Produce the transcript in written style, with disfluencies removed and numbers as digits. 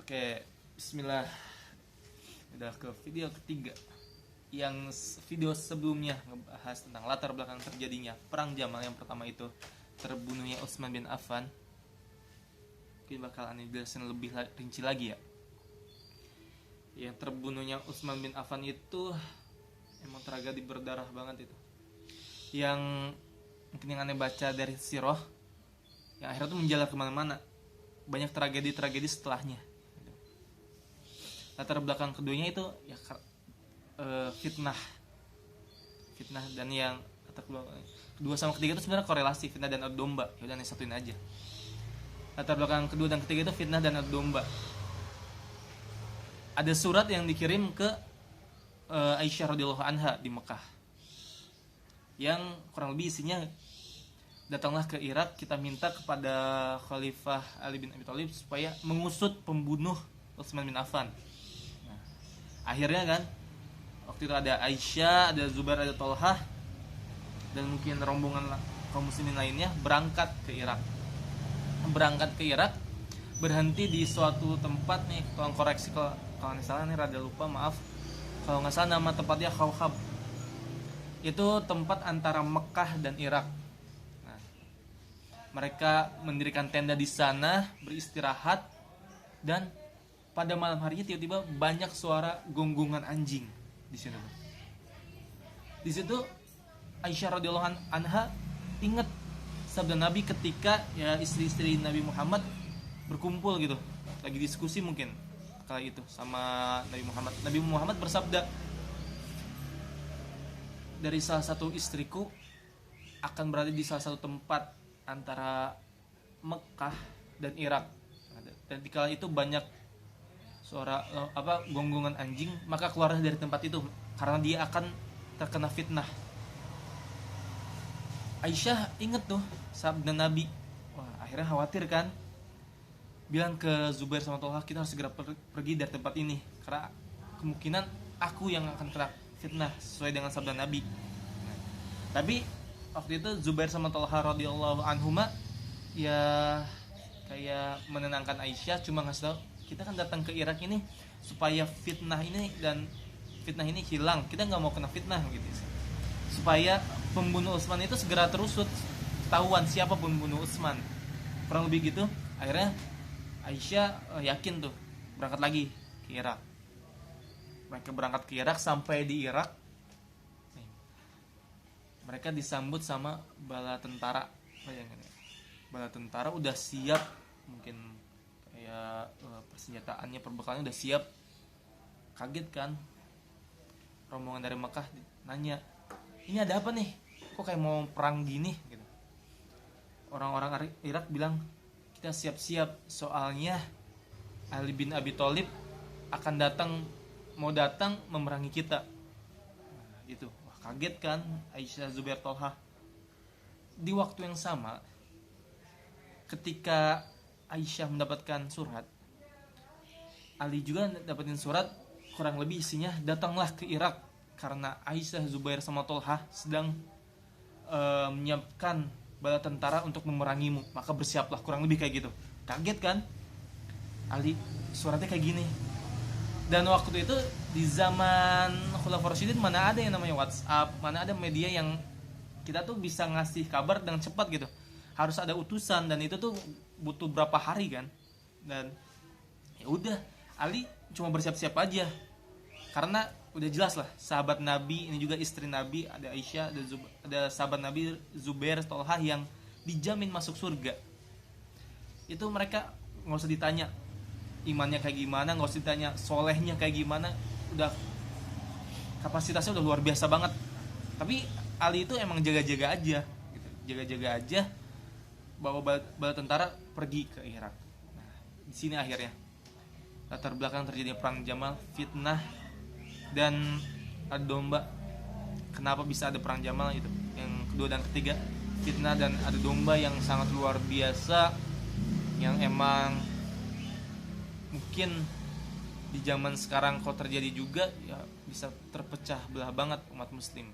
Oke, bismillah. Udah ke video ketiga. Yang video sebelumnya ngebahas tentang latar belakang terjadinya perang Jamal. Yang pertama itu terbunuhnya Utsman bin Affan. Mungkin bakal aneh jelasin lebih rinci lagi ya. Yang terbunuhnya Utsman bin Affan itu emang tragedi berdarah banget itu. Yang mungkin yang aneh baca dari sirah, yang akhirnya tuh menjalar kemana-mana. Banyak tragedi-tragedi setelahnya. Latar belakang keduanya itu ya fitnah dan yang latar belakang kedua sama ketiga itu sebenarnya korelasi, fitnah dan adu domba. Ya udah nih satuin aja. Latar belakang kedua dan ketiga itu fitnah dan adu domba. Ada surat yang dikirim ke Aisyah radhiyallahu anha di Mekah, yang kurang lebih isinya, datanglah ke Irak, kita minta kepada Khalifah Ali bin Abi Thalib supaya mengusut pembunuh Utsman bin Affan. Nah, akhirnya kan waktu itu ada Aisyah, ada Zubair, ada Tolhah, dan mungkin rombongan kaum muslimin lainnya berangkat ke Irak. Berhenti di suatu tempat nih, tolong koreksi kalau nggak salah nih, rada lupa, maaf. Kalau nggak salah nama tempatnya Khawkhab. Itu tempat antara Mekah dan Irak. Nah, mereka mendirikan tenda di sana, beristirahat, dan pada malam harinya tiba-tiba banyak suara gonggongan anjing di situ. Di situ Aisyah radhiyallahu anha ingat sabda Nabi ketika ya istri-istri Nabi Muhammad berkumpul gitu, lagi diskusi mungkin kali itu sama Nabi Muhammad. Nabi Muhammad bersabda, dari salah satu istriku akan berada di salah satu tempat antara Mekah dan Irak, dan dikala itu banyak suara gonggongan anjing, maka keluarlah dari tempat itu karena dia akan terkena fitnah. Aisyah inget tuh sabda Nabi. Wah, akhirnya khawatir kan, bilang ke Zubair sama Tolhah, kita harus segera pergi dari tempat ini karena kemungkinan aku yang akan kena fitnah sesuai dengan sabda Nabi. Tapi waktu itu Zubair sama Tolhah radhiyallahu anhuma ya kayak menenangkan Aisyah, cuma ngasih tahu, kita kan datang ke Irak ini supaya fitnah ini hilang, kita nggak mau kena fitnah gitu, supaya pembunuh Utsman itu segera terusut, ketahuan siapa pembunuh Utsman, kurang lebih gitu. Akhirnya Aisyah yakin tuh berangkat lagi ke Irak. Mereka berangkat ke Irak, sampai di Irak mereka disambut sama bala tentara. Bayangin ya, bala tentara udah siap, mungkin kayak persenjataannya, perbekalnya udah siap. Kaget kan rombongan dari Mekah, nanya, ini ada apa nih, kok kayak mau perang gini gitu. Orang-orang Irak bilang, kita siap-siap, soalnya Ali bin Abi Thalib akan mau datang memerangi kita. Nah, gitu. Wah, kaget kan Aisyah, Zubair, Tolhah. Di waktu yang sama, ketika Aisyah mendapatkan surat, Ali juga dapetin surat, kurang lebih isinya, datanglah ke Irak karena Aisyah, Zubair sama Tolhah sedang menyiapkan bala tentara untuk memerangimu, maka bersiaplah, kurang lebih kayak gitu. Kaget kan Ali, suratnya kayak gini. Dan waktu itu di zaman Khulafaur Rasyidin mana ada yang namanya WhatsApp, mana ada media yang kita tuh bisa ngasih kabar dengan cepat gitu. Harus ada utusan, dan itu tuh butuh berapa hari kan. Dan ya udah, Ali cuma bersiap-siap aja karena udah jelas lah, sahabat Nabi, ini juga istri Nabi, ada Aisyah, ada sahabat Nabi Zubair, Tolhah yang dijamin masuk surga. Itu mereka nggak usah ditanya imannya kayak gimana, nggak usah ditanya solehnya kayak gimana, udah kapasitasnya udah luar biasa banget. Tapi Ali itu emang jaga-jaga aja gitu. Jaga-jaga aja bawa bala tentara pergi ke Irak. Nah, di sini akhirnya latar belakang terjadinya perang Jamal, fitnah dan adu domba. Kenapa bisa ada perang Jamal itu? Yang kedua dan ketiga, fitnah dan adu domba yang sangat luar biasa, yang emang mungkin di zaman sekarang kalau terjadi juga ya bisa terpecah belah banget umat muslim.